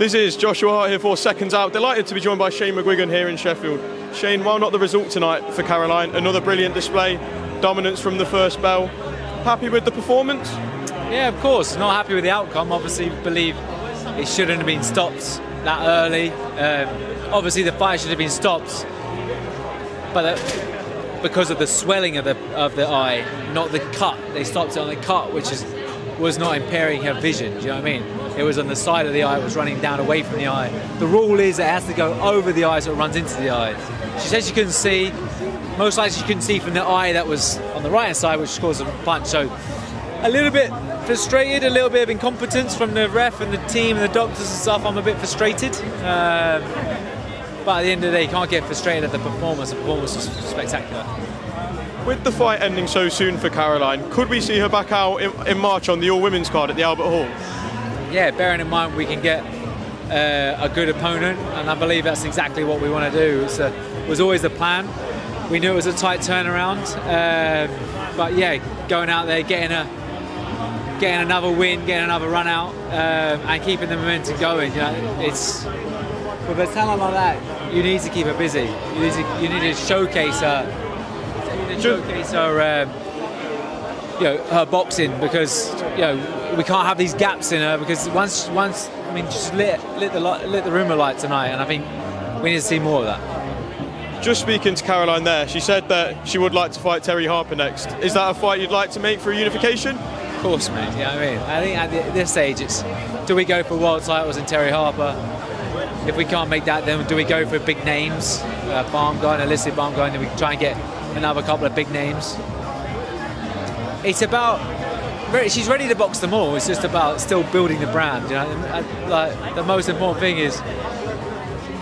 This is Joshua Hart here for Seconds Out. Delighted to be joined by Shane McGuigan here in Sheffield. Shane, while not the result tonight for Caroline, another brilliant display, dominance from the first bell. Happy with the performance? Yeah, of course. Not happy with the outcome. Obviously, believe it shouldn't have been stopped that early. Obviously, the fight should have been stopped, but because of the swelling of the eye, not the cut. They stopped it on the cut, which was not impairing her vision. Do you know what I mean? It was on the side of the eye. It was running down away from the eye. The rule is it has to go over the eye so it runs into the eye. She said she couldn't see. Most likely she couldn't see from the eye that was on the right hand side, which caused a punch. So a little bit frustrated, a little bit of incompetence from the ref and the team and the doctors and stuff. I'm a bit frustrated. But at the end of the day, you can't get frustrated at the performance. The performance was spectacular. With the fight ending so soon for Caroline, could we see her back out in March on the all-women's card at the Albert Hall? Yeah, bearing in mind we can get a good opponent, and I believe that's exactly what we want to do. It was always the plan. We knew it was a tight turnaround, but yeah, going out there, getting another win, getting another run out, and keeping the momentum going. You know, it's with a talent like that, you need to keep her busy. You need to showcase her. Her boxing, because we can't have these gaps in her, because once I mean, just lit the rumour light tonight, and I think we need to see more of that. Just speaking to Caroline there, she said that she would like to fight Terry Harper next. Is that a fight you'd like to make for a unification? Of course, mate. You know what I mean? I think at this stage, it's do we go for world titles in Terry Harper? If we can't make that, then do we go for big names? Illicit Baumgarten, then we try and get another couple of big names. It's about, she's ready to box them all. It's just about still building the brand. You know, like the most important thing is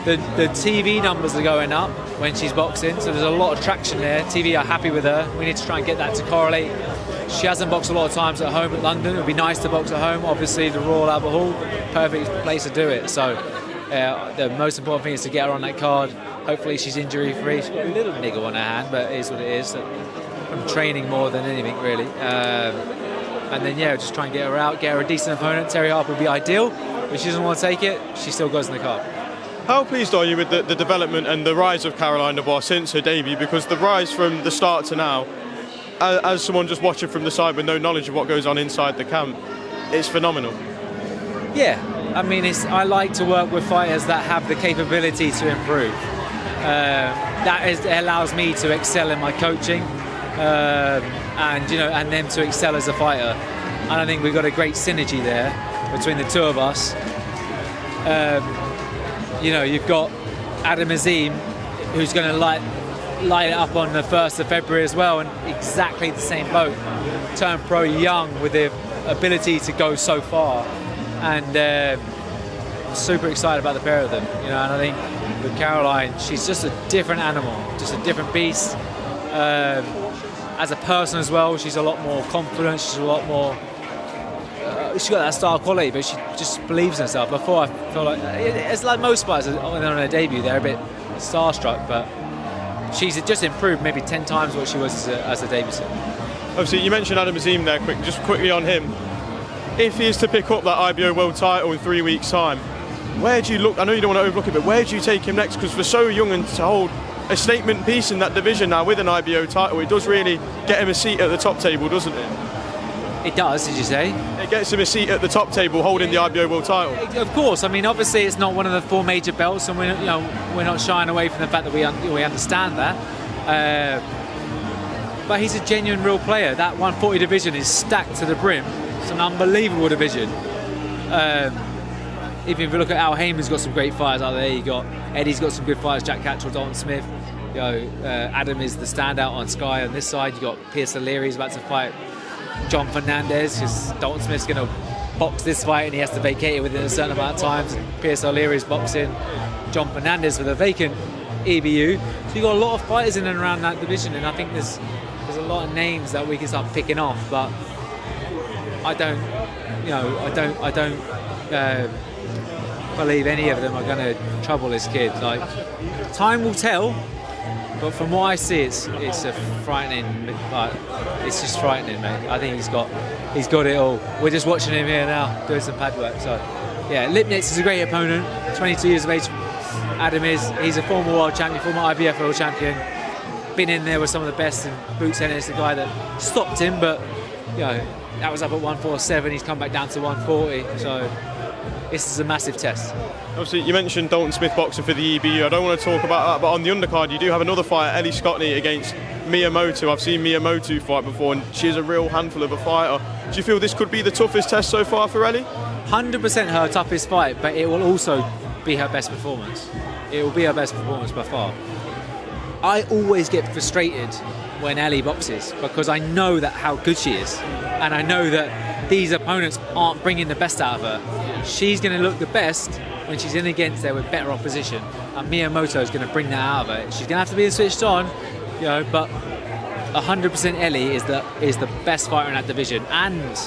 the TV numbers are going up when she's boxing. So there's a lot of traction there. TV are happy with her. We need to try and get that to correlate. She hasn't boxed a lot of times at home at London. It would be nice to box at home. Obviously, the Royal Albert Hall, perfect place to do it. So the most important thing is to get her on that card. Hopefully she's injury free. She's got a little niggle on her hand, but it is what it is. From training more than anything, really. And then just try and get her out, get her a decent opponent. Terry Harper would be ideal, but she doesn't want to take it. She still goes in the card. How pleased are you with the development and the rise of Caroline Dubois since her debut? Because the rise from the start to now, as someone just watching from the side with no knowledge of what goes on inside the camp, it's phenomenal. Yeah, I mean, I like to work with fighters that have the capability to improve. It allows me to excel in my coaching, and them to excel as a fighter. And I think we've got a great synergy there between the two of us. You've got Azim, who's going to light it up on the 1st of February as well, and exactly the same boat. Turned pro young with the ability to go so far, and I'm super excited about the pair of them. And I think with Caroline, she's just a different animal, just a different beast. As a person as well, she's a lot more confident. She's a lot more. She's got that star quality, but she just believes in herself. Before, I feel like it's like most fighters on her debut, they're a bit starstruck, but she's just improved maybe 10 times what she was as a debutant. Obviously, you mentioned Azim there. Just quickly on him. If he is to pick up that IBO world title in 3 weeks' time, where do you look? I know you don't want to overlook it, but where do you take him next? Because for so young and to hold a statement piece in that division now with an IBO title, it does really get him a seat at the top table, doesn't it? It does, did you say? It gets him a seat at the top table holding the IBO world title. Of course. I mean, obviously it's not one of the 4 major belts, and we're not shying away from the fact that we understand that. But he's a genuine real player. That 140 division is stacked to the brim. It's an unbelievable division. If you look at Al Heyman's got some great fighters out there. Eddie's got some good fighters. Jack Catchell, Dalton Smith. Adam is the standout on Sky. On this side, you got Pierce O'Leary, who's about to fight John Fernandez, because Dalton Smith's going to box this fight and he has to vacate it within a certain amount of time. Pierce O'Leary's boxing John Fernandez with a vacant EBU. So you've got a lot of fighters in and around that division, and I think there's a lot of names that we can start picking off. But I don't believe any of them are going to trouble this kid. Like, time will tell. But from what I see, it's a frightening. It's just frightening, mate. I think he's got it all. We're just watching him here now doing some pad work. So yeah, Lipnitz is a great opponent. 22 years of age. Adam he's a former world champion, former IBF world champion. Been in there with some of the best, and Boots Ennis, the guy that stopped him, but you know, that was up at 147. He's come back down to 140. So this is a massive test. Obviously, you mentioned Dalton Smith boxing for the EBU. I don't want to talk about that, but on the undercard, you do have another fight, Ellie Scotney against Miyamoto. I've seen Miyamoto fight before, and she's a real handful of a fighter. Do you feel this could be the toughest test so far for Ellie? 100% her toughest fight, but it will also be her best performance. It will be her best performance by far. I always get frustrated when Ellie boxes because I know that how good she is, and I know that these opponents aren't bringing the best out of her. She's going to look the best when she's in against there with better opposition, and Miyamoto is going to bring that out of her. She's going to have to be switched on, you know, but 100% Ellie is the best fighter in that division and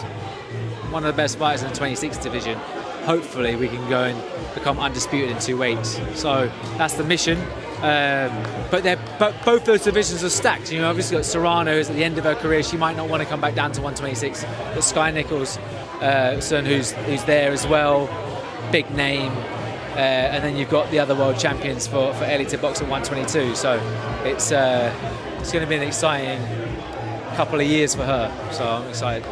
one of the best fighters in the 26th division. Hopefully we can go and become undisputed in 2 weights. So that's the mission. But both those divisions are stacked. You know, obviously got Serrano, who's at the end of her career. She might not want to come back down to 126. But Sky Nichols, son, who's there as well, big name. And then you've got the other world champions for Ellie to box at 122. So it's going to be an exciting couple of years for her. So I'm excited.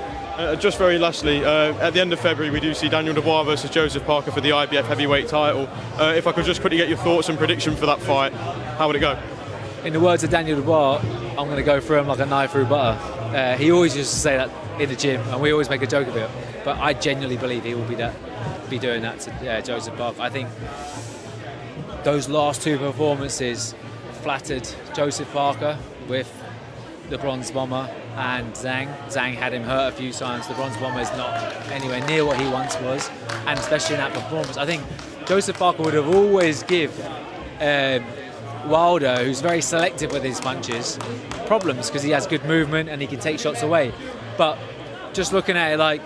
Just very lastly, at the end of February we do see Daniel Dubois versus Joseph Parker for the IBF heavyweight title. If I could just quickly get your thoughts and prediction for that fight, how would it go? In the words of Daniel Dubois, I'm going to go through him like a knife through butter. He always used to say that in the gym, and we always make a joke of it. But I genuinely believe he will be doing that to Joseph Parker. I think those last 2 performances flattered Joseph Parker with the Bronze Bomber and Zhang. Zhang had him hurt a few times. The Bronze Bomber is not anywhere near what he once was, and especially in that performance. I think Joseph Parker would have always give Wilder, who's very selective with his punches, problems because he has good movement and he can take shots away. But just looking at it, like,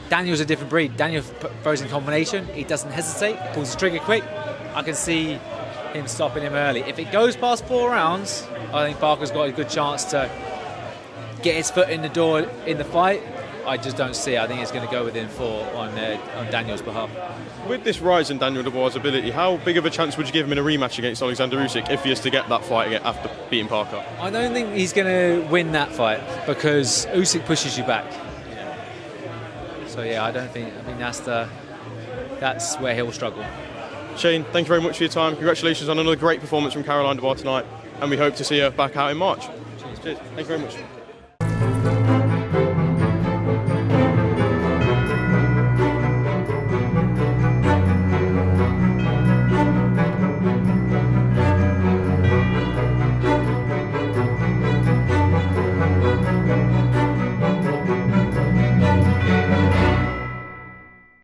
Daniel's a different breed. Daniel throws in combination. He doesn't hesitate, pulls the trigger quick. I can see him stopping him early. If it goes past 4 rounds, I think Parker's got a good chance to get his foot in the door in the fight. I just don't see it. I think it's going to go within 4 on Daniel's behalf. With this rise in Daniel Dubois' ability, how big of a chance would you give him in a rematch against Alexander Usyk if he is to get that fight again after beating Parker? I don't think he's going to win that fight because Usyk pushes you back. So yeah, I think that's where he'll struggle. Shane, thank you very much for your time. Congratulations on another great performance from Caroline Dubois tonight, and we hope to see her back out in March. Cheers. Thank you very much.